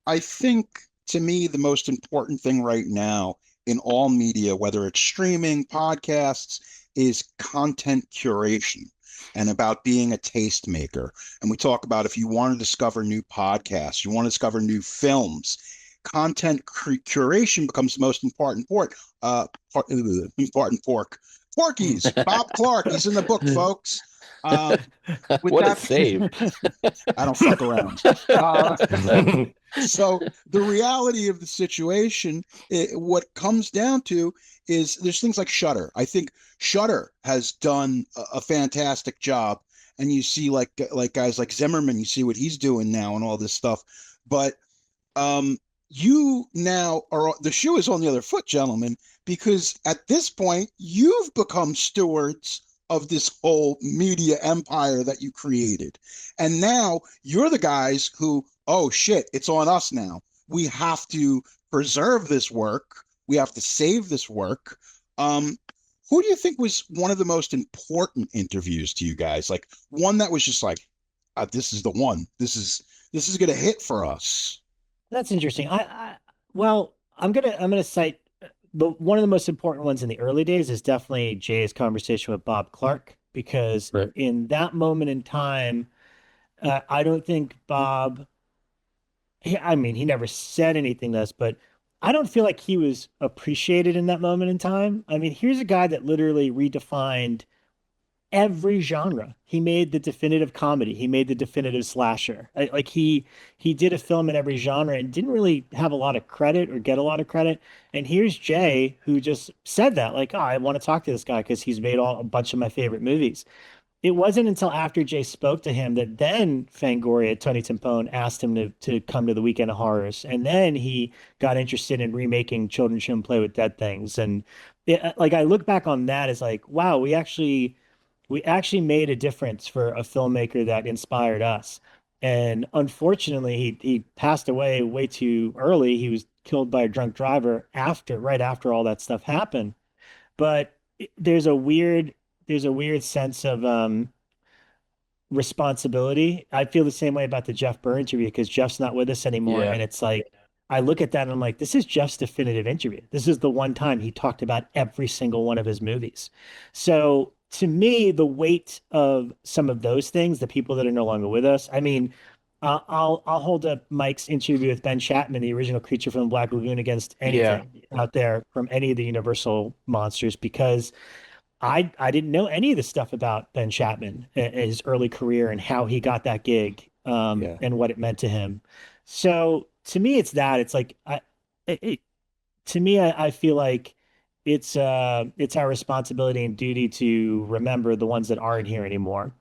I think to me, the most important thing right now in all media, whether it's streaming, podcasts, is content curation and about being a tastemaker. And we talk about if you want to discover new podcasts, you want to discover new films, content curation becomes the most important important pork. Porky's, Bob Clark, he's in the book, folks. Uh, with What a that, save. I don't fuck around. Uh, so the reality of the situation, what comes down to is there's things like Shutter. I think Shutter has done a fantastic job, and you see like guys like Zimmerman, you see what he's doing now and all this stuff. But you now are the shoe is on the other foot, gentlemen, because at this point you've become stewards of this whole media empire that you created. And now you're the guys who, oh shit, it's on us now. We have to preserve this work. We have to save this work. Who do you think was one of the most important interviews to you guys? Like one that was just like, this is the one. This is gonna hit for us. That's interesting. Well, I'm gonna cite the one of the most important ones in the early days is definitely Jay's conversation with Bob Clark, because Right. in that moment in time, I don't think Bob, I mean, he never said anything to us, but I don't feel like he was appreciated in that moment in time. I mean, here's a guy that literally redefined every genre. He made the definitive comedy. He made the definitive slasher. Like he did a film in every genre and didn't really have a lot of credit or get a lot of credit. And here's Jay who just said that, like, oh, I want to talk to this guy because he's made a bunch of my favorite movies. It wasn't until after Jay spoke to him that then Fangoria, Tony Timpone, asked him to come to the Weekend of Horrors. And then he got interested in remaking Children Shouldn't Play with Dead Things. And like I look back on that as like, wow, we actually made a difference for a filmmaker that inspired us. And unfortunately, he passed away way too early. He was killed by a drunk driver right after all that stuff happened. But there's a weird sense of responsibility. I feel the same way about the Jeff Burr interview because Jeff's not with us anymore. Yeah. And it's like, I look at that and I'm like, this is Jeff's definitive interview. This is the one time he talked about every single one of his movies. So to me, the weight of some of those things, the people that are no longer with us, I mean, I'll hold up Mike's interview with Ben Chapman, the original creature from the Black Lagoon, against Yeah. anything out there from any of the Universal monsters because I didn't know any of the stuff about Ben Chapman, his early career and how he got that gig, Yeah. and what it meant to him. So to me, it's that. It's like to me, I feel like it's our responsibility and duty to remember the ones that aren't here anymore.